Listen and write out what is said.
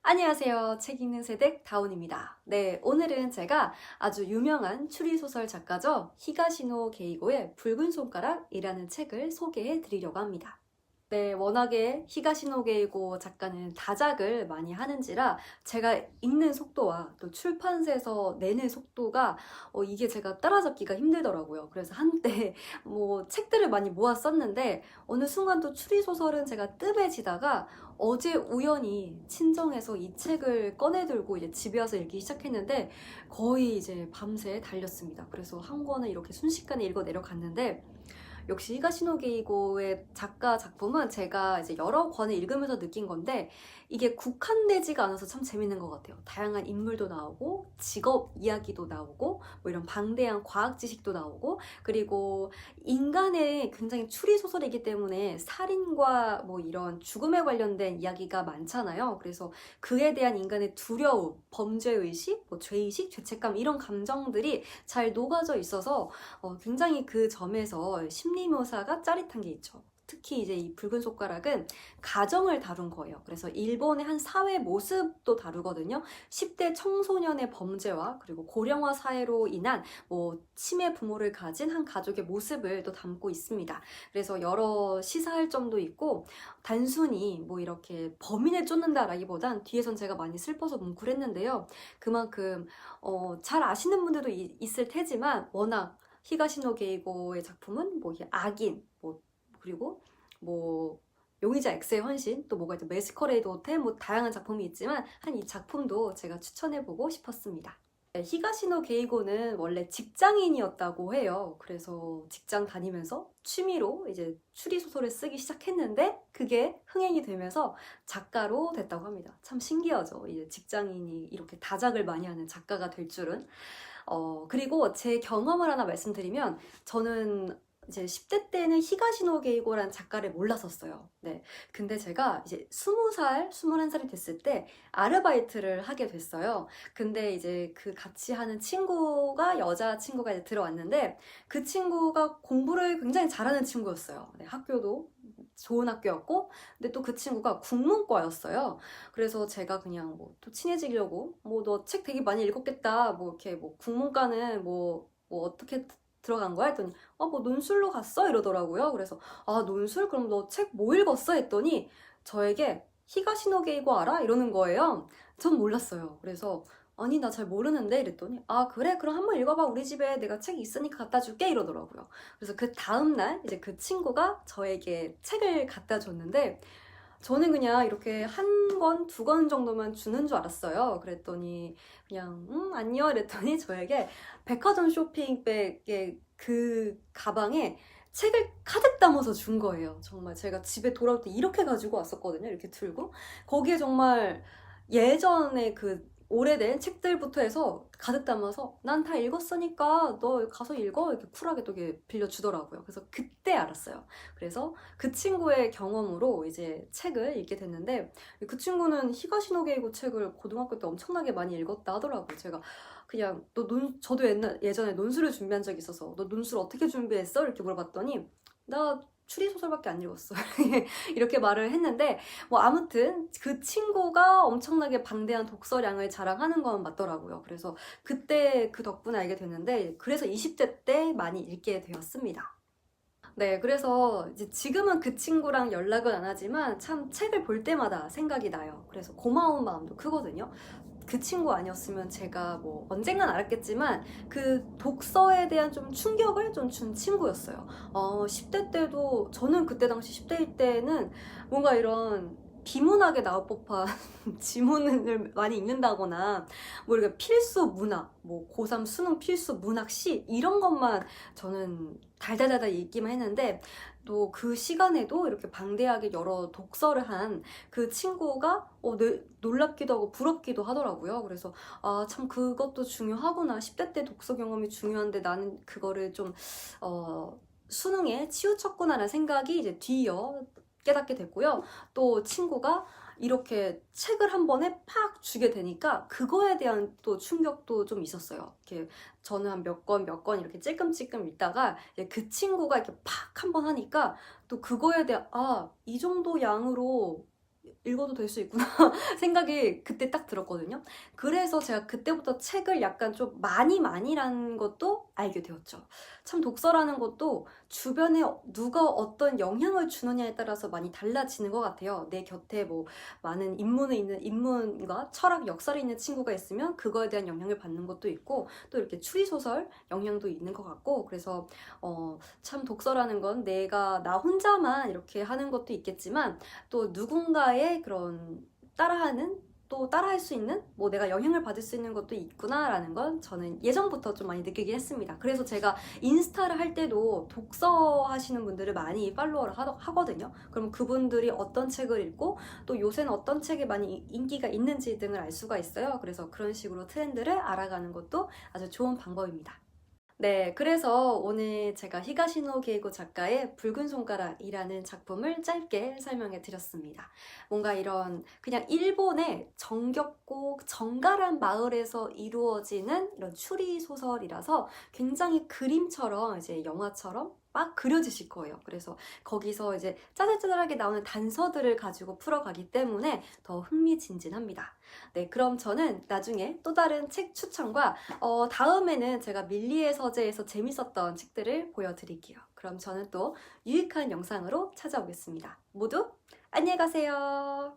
안녕하세요. 책 읽는 세댁 다운입니다. 네, 오늘은 제가 아주 유명한 추리소설 작가죠. 히가시노 게이고의 붉은 손가락이라는 책을 소개해 드리려고 합니다. 네, 워낙에 히가시노 게이고 작가는 다작을 많이 하는지라 제가 읽는 속도와 또 출판사에서 내는 속도가 이게 제가 따라잡기가 힘들더라고요. 그래서 한때 책들을 많이 모았었는데 어느 순간 또 추리소설은 제가 뜸해지다가 어제 우연히 친정에서 이 책을 꺼내들고 이제 집에 와서 읽기 시작했는데 거의 이제 밤새 달렸습니다. 그래서 한 권을 이렇게 순식간에 읽어 내려갔는데 역시 히가시노 게이고의 작가 작품은 제가 이제 여러 권을 읽으면서 느낀 건데 이게 국한되지가 않아서 참 재밌는 것 같아요. 다양한 인물도 나오고 직업 이야기도 나오고 이런 방대한 과학 지식도 나오고 그리고 인간의 굉장히 추리 소설이기 때문에 살인과 이런 죽음에 관련된 이야기가 많잖아요. 그래서 그에 대한 인간의 두려움, 범죄의식, 죄의식, 죄책감 이런 감정들이 잘 녹아져 있어서 굉장히 그 점에서 심리 묘사가 짜릿한 게 있죠. 특히 이제 이 붉은 손가락은 가정을 다룬 거예요. 그래서 일본의 한 사회 모습도 다루거든요. 10대 청소년의 범죄와 그리고 고령화 사회로 인한 치매 부모를 가진 한 가족의 모습을 또 담고 있습니다. 그래서 여러 시사할 점도 있고 단순히 이렇게 범인을 쫓는다라기보단 뒤에선 제가 많이 슬퍼서 뭉클했는데요. 그만큼 잘 아시는 분들도 있을 테지만 워낙 히가시노 게이고의 작품은 이게 악인, 그리고 용의자 X의 헌신, 또 뭐가 있죠, 메스커레이드 호텔, 다양한 작품이 있지만 한 이 작품도 제가 추천해보고 싶었습니다. 네, 히가시노 게이고는 원래 직장인이었다고 해요. 그래서 직장 다니면서 취미로 이제 추리소설을 쓰기 시작했는데 그게 흥행이 되면서 작가로 됐다고 합니다. 참 신기하죠. 이제 직장인이 이렇게 다작을 많이 하는 작가가 될 줄은. 그리고 제 경험을 하나 말씀드리면 저는 이제 10대 때는 히가시노 게이고라는 작가를 몰랐었어요. 네. 근데 제가 이제 20살, 21살이 됐을 때 아르바이트를 하게 됐어요. 근데 이제 그 같이 하는 여자친구가 이제 들어왔는데 그 친구가 공부를 굉장히 잘하는 친구였어요. 네, 학교도 좋은 학교였고, 근데 또 그 친구가 국문과였어요. 그래서 제가 그냥 또 친해지려고, 너 책 되게 많이 읽었겠다. 이렇게 국문과는 어떻게 들어간 거야? 했더니 논술로 갔어? 이러더라고요. 그래서 논술? 그럼 너 책 뭐 읽었어? 했더니 저에게 히가시노 게이고 알아? 이러는 거예요. 전 몰랐어요. 그래서 아니 나 잘 모르는데 이랬더니 그래? 그럼 한번 읽어봐. 우리 집에 내가 책 있으니까 갖다 줄게 이러더라고요. 그래서 그 다음날 이제 그 친구가 저에게 책을 갖다 줬는데 저는 그냥 이렇게 한 권, 두 권 정도만 주는 줄 알았어요. 그랬더니 그냥 안녕 이랬더니 저에게 백화점 쇼핑백의 그 가방에 책을 가득 담아서 준 거예요. 정말 제가 집에 돌아올 때 이렇게 가지고 왔었거든요. 이렇게 들고. 거기에 정말 예전에 그 오래된 책들부터 해서 가득 담아서 난 다 읽었으니까 너 가서 읽어 이렇게 쿨하게 또 이렇게 빌려주더라고요. 그래서 그때 알았어요. 그래서 그 친구의 경험으로 이제 책을 읽게 됐는데 그 친구는 히가시노 게이고 책을 고등학교 때 엄청나게 많이 읽었다 하더라고요. 제가 그냥 저도 예전에 논술을 준비한 적이 있어서 너 논술 어떻게 준비했어? 이렇게 물어봤더니 나 추리소설밖에 안 읽었어. 이렇게 말을 했는데 아무튼 그 친구가 엄청나게 방대한 독서량을 자랑하는 건 맞더라고요. 그래서 그때 그 덕분에 알게 됐는데 그래서 20대 때 많이 읽게 되었습니다. 네, 그래서 이제 지금은 그 친구랑 연락은 안 하지만 참 책을 볼 때마다 생각이 나요. 그래서 고마운 마음도 크거든요. 그 친구 아니었으면 제가 언젠간 알았겠지만 그 독서에 대한 좀 충격을 좀 준 친구였어요. 10대 때도 저는 그때 당시 10대일 때는 뭔가 이런 비문학에 나올 법한 지문을 많이 읽는다거나 이렇게 필수 문학, 고3 수능 필수 문학 시 이런 것만 저는 달달달달 읽기만 했는데 또 그 시간에도 이렇게 방대하게 여러 독서를 한 그 친구가 놀랍기도 하고 부럽기도 하더라고요. 그래서 참 그것도 중요하구나. 10대 때 독서 경험이 중요한데 나는 그거를 좀 수능에 치우쳤구나라는 생각이 이제 뒤이어 깨닫게 됐고요. 또 친구가 이렇게 책을 한 번에 팍 주게 되니까 그거에 대한 또 충격도 좀 있었어요. 이렇게 저는 한 몇 권 이렇게 찔끔찔끔 읽다가 그 친구가 이렇게 팍 한 번 하니까 또 그거에 대한 이 정도 양으로 읽어도 될 수 있구나 생각이 그때 딱 들었거든요. 그래서 제가 그때부터 책을 약간 좀 많이라는 것도 알게 되었죠. 참 독서라는 것도 주변에 누가 어떤 영향을 주느냐에 따라서 많이 달라지는 것 같아요. 내 곁에 뭐 많은 인문과 철학, 역사를 있는 친구가 있으면 그거에 대한 영향을 받는 것도 있고, 또 이렇게 추리소설 영향도 있는 것 같고, 그래서 참 독서라는 건 내가 나 혼자만 이렇게 하는 것도 있겠지만 또 누군가의 그런 또 따라할 수 있는, 뭐 내가 영향을 받을 수 있는 것도 있구나라는 건 저는 예전부터 좀 많이 느끼긴 했습니다. 그래서 제가 인스타를 할 때도 독서 하시는 분들을 많이 팔로우를 하거든요. 그럼 그분들이 어떤 책을 읽고 또 요새는 어떤 책이 많이 인기가 있는지 등을 알 수가 있어요. 그래서 그런 식으로 트렌드를 알아가는 것도 아주 좋은 방법입니다. 네, 그래서 오늘 제가 히가시노 게이고 작가의 붉은 손가락이라는 작품을 짧게 설명해 드렸습니다. 뭔가 이런 그냥 일본의 정겹고 정갈한 마을에서 이루어지는 이런 추리 소설이라서 굉장히 그림처럼, 이제 영화처럼 막 그려지실 거예요. 그래서 거기서 이제 짜잘짜잘하게 나오는 단서들을 가지고 풀어가기 때문에 더 흥미진진합니다. 네, 그럼 저는 나중에 또 다른 책 추천과 다음에는 제가 밀리의 서재에서 재밌었던 책들을 보여드릴게요. 그럼 저는 또 유익한 영상으로 찾아오겠습니다. 모두 안녕히 가세요.